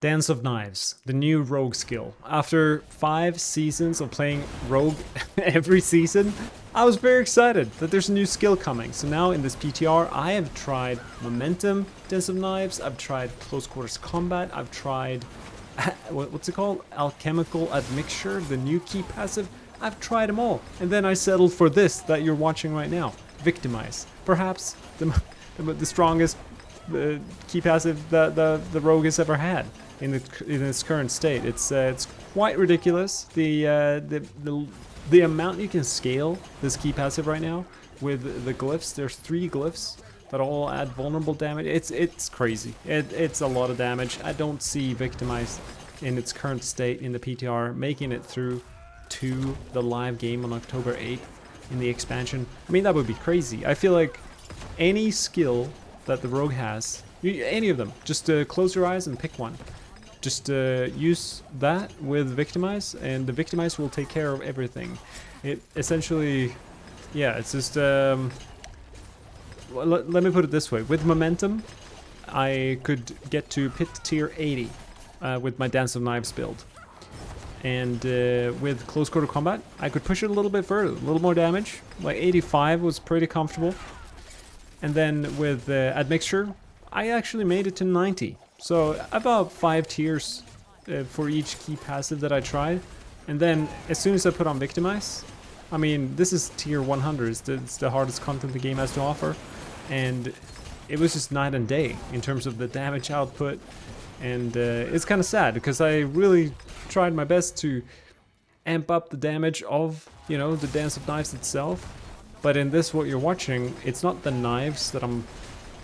Dance of Knives, the new rogue skill. After 5 seasons of playing rogue every season, I was very excited that there's a new skill coming. So now in this PTR, I have tried Momentum Dance of Knives, I've tried Close Quarters Combat, I've tried, what's it called? Alchemical Admixture, the new key passive. I've tried them all. And then I settled for this that you're watching right now, Victimize. Perhaps the strongest key passive that the rogue has ever had in its current state. It's quite ridiculous. The amount you can scale this key passive right now with the glyphs. There's 3 glyphs that all add vulnerable damage. It's crazy. It's a lot of damage. I don't see Victimize in its current state in the PTR making it through to the live game on October 8th in the expansion. I mean, that would be crazy. I feel like any skill that the rogue has, any of them, just close your eyes and pick one. Just use that with Victimize, and the Victimize will take care of everything. It essentially, yeah, it's just, let me put it this way. With Momentum, I could get to pit tier 80 with my Dance of Knives build. And with Close Quarter Combat, I could push it a little bit further, a little more damage. Like 85 was pretty comfortable. And then with Admixture, I actually made it to 90. So about 5 tiers for each key passive that I tried. And then as soon as I put on Victimize, I mean, this is tier 100. It's the hardest content the game has to offer. And it was just night and day in terms of the damage output. And it's kind of sad because I really tried my best to amp up the damage of, you know, the Dance of Knives itself. But in this, what you're watching, it's not the knives that I'm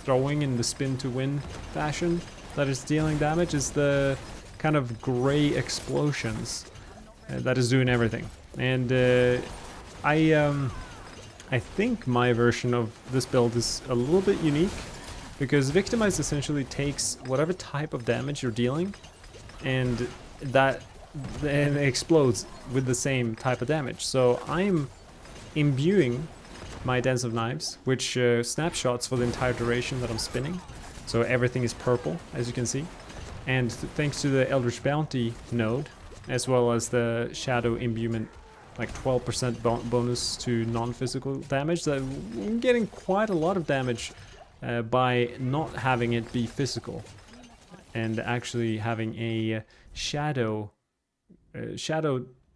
throwing in the spin to win fashion that is dealing damage. It's the kind of gray explosions that is doing everything. And I think my version of this build is a little bit unique because Victimize essentially takes whatever type of damage you're dealing and that then explodes with the same type of damage. So I'm imbuing my Dance of Knives, which snapshots for the entire duration that I'm spinning. So everything is purple, as you can see. And thanks to the Eldritch Bounty node, as well as the Shadow Imbuement, like 12% bonus to non-physical damage, that I'm getting quite a lot of damage by not having it be physical. And actually having a shadow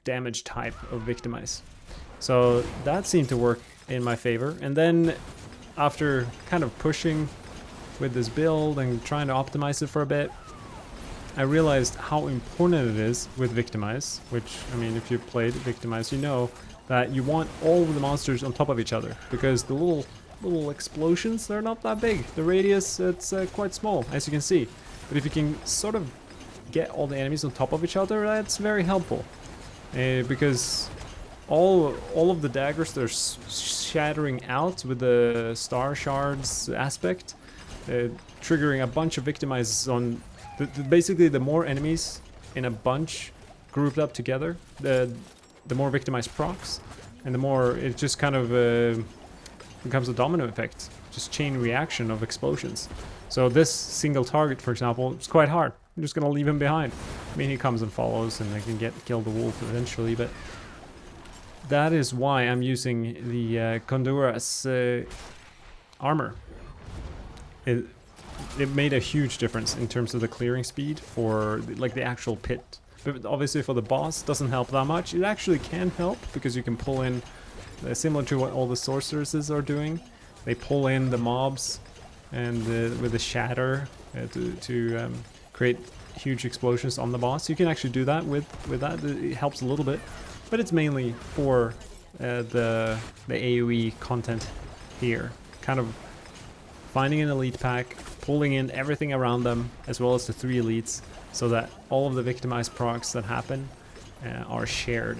damage type of Victimize. So that seemed to work in my favor. And then after kind of pushing with this build and trying to optimize it for a bit, I realized how important it is with Victimize, which, I mean, if you've played Victimize, you know that you want all of the monsters on top of each other because the little explosions, they're not that big. The radius, it's quite small, as you can see. But if you can sort of get all the enemies on top of each other, that's very helpful. Because all of the daggers, they're shattering out with the star shards aspect, triggering a bunch of Victimizes on basically the more enemies in a bunch grouped up together, the more Victimized procs, and the more it just kind of becomes a domino effect, just chain reaction of explosions. So this single target, for example, is quite hard. I'm just gonna leave him behind. I mean, he comes and follows, and I can kill the wolf eventually, but that is why I'm using the Condura's armor. It made a huge difference in terms of the clearing speed for like the actual pit. But obviously for the boss, doesn't help that much. It actually can help because you can pull in, similar to what all the sorceresses are doing. They pull in the mobs and with the shatter to create huge explosions on the boss. You can actually do that with that. It helps a little bit. But it's mainly for the AoE content here. Kind of finding an elite pack, pulling in everything around them, as well as the 3 elites, so that all of the Victimized procs that happen are shared,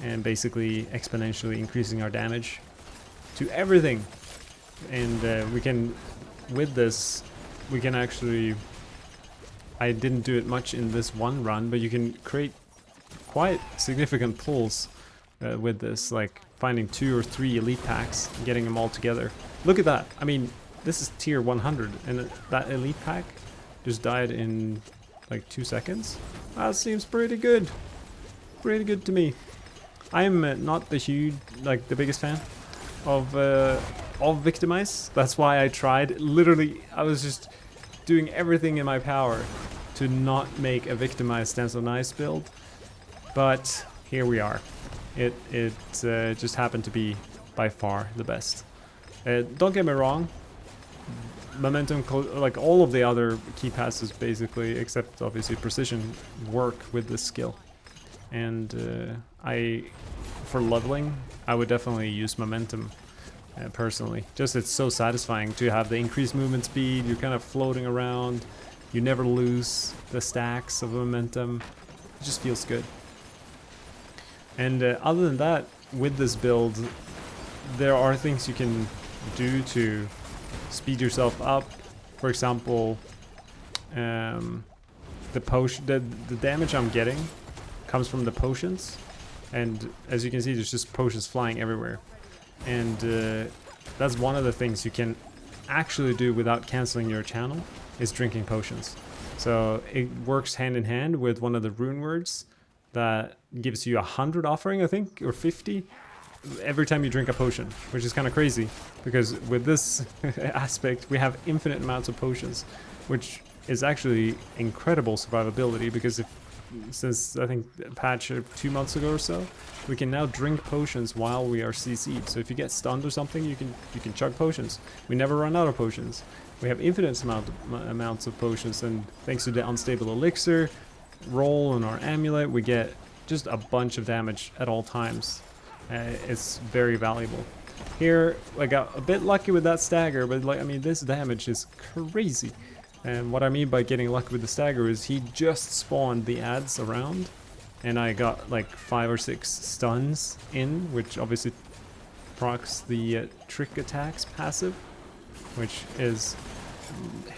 and basically exponentially increasing our damage to everything. And we can, with this, we can actually, I didn't do it much in this one run, but you can create quite significant pulls with this, like finding 2 or 3 elite packs and getting them all together. Look at that. I mean, this is tier 100, and that elite pack just died in like 2 seconds. That seems pretty good. Pretty good to me. I am not the biggest fan of Victimize. That's why I tried. Literally, I was just doing everything in my power to not make a Victimize Dance of Knives build. But here we are. It just happened to be by far the best. Don't get me wrong. Momentum, like all of the other key passes basically, except obviously precision, work with this skill. And for leveling, I would definitely use momentum personally. Just it's so satisfying to have the increased movement speed. You're kind of floating around. You never lose the stacks of momentum. It just feels good. And other than that, with this build, there are things you can do to speed yourself up. For example, the damage I'm getting comes from the potions, and as you can see, there's just potions flying everywhere. And that's one of the things you can actually do without canceling your channel, is drinking potions. So it works hand in hand with one of the rune words that gives you 100 offering, I think, or 50 every time you drink a potion, which is kind of crazy because with this aspect we have infinite amounts of potions, which is actually incredible survivability, because since I think patch 2 months ago or so, we can now drink potions while we are CC'd. So if you get stunned or something, you can chug potions. We never run out of potions. We have infinite amounts of potions, and thanks to the unstable elixir roll on our amulet, we get just a bunch of damage at all times. It's very valuable. Here, I got a bit lucky with that stagger, but like, I mean, this damage is crazy. And what I mean by getting lucky with the stagger is he just spawned the ads around, and I got like 5 or 6 stuns in, which obviously procs the trick attacks passive, which is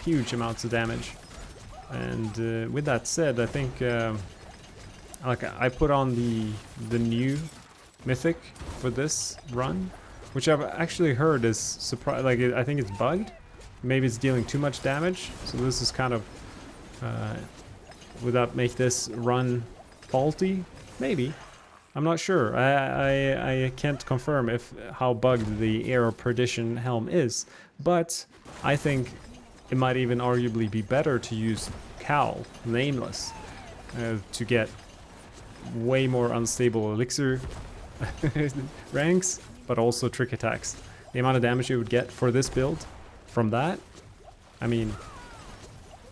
huge amounts of damage. And with that said, I think like I put on the new mythic for this run, which I've actually heard is I think it's bugged. Maybe it's dealing too much damage, so this is kind of would that make this run faulty? Maybe. I'm not sure. I can't confirm how bugged the Air of Perdition helm is, but I think it might even arguably be better to use Cowl, Nameless, to get way more unstable elixir ranks, but also trick attacks. The amount of damage you would get for this build from that, I mean,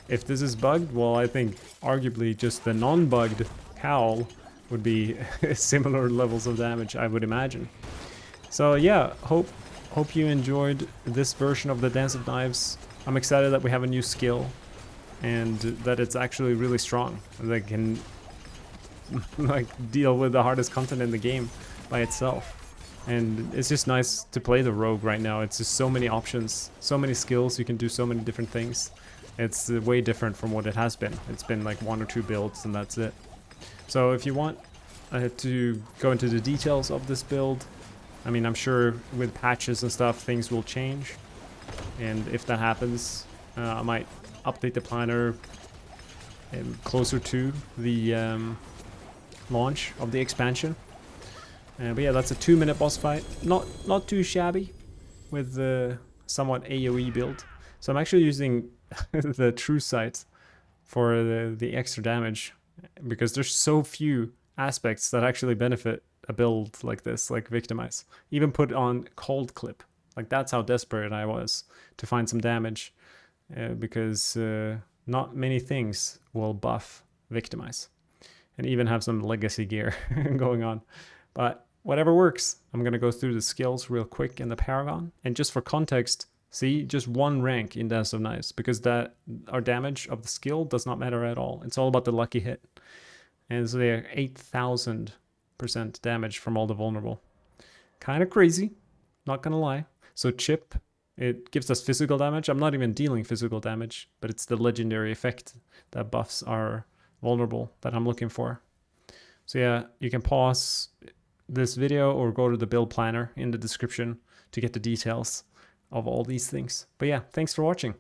if this is bugged, well, I think arguably just the non-bugged Cowl would be similar levels of damage, I would imagine. So yeah, hope you enjoyed this version of the Dance of Knives. I'm excited that we have a new skill and that it's actually really strong, that can like deal with the hardest content in the game by itself. And it's just nice to play the rogue right now. It's just so many options, so many skills, you can do so many different things. It's way different from what it has been. It's been like 1 or 2 builds and that's it. So if you want to go into the details of this build, I mean, I'm sure with patches and stuff things will change, and if that happens, I might update the planner closer to the launch of the expansion. But yeah, that's a 2-minute boss fight. Not too shabby, with the somewhat AoE build. So I'm actually using the True Sight for the extra damage, because there's so few aspects that actually benefit a build like this, like Victimize. Even put on Cold Clip. Like, that's how desperate I was to find some damage, because not many things will buff Victimize, and even have some legacy gear going on. But whatever works. I'm gonna go through the skills real quick in the Paragon, and just for context, see, just 1 rank in Dance of Knives, because that our damage of the skill does not matter at all. It's all about the lucky hit. And so they're 8,000% damage from all the vulnerable. Kind of crazy, not gonna lie. So Chip, it gives us physical damage. I'm not even dealing physical damage, but it's the legendary effect that buffs our vulnerable that I'm looking for. So yeah, you can pause this video or go to the build planner in the description to get the details of all these things. But yeah, thanks for watching.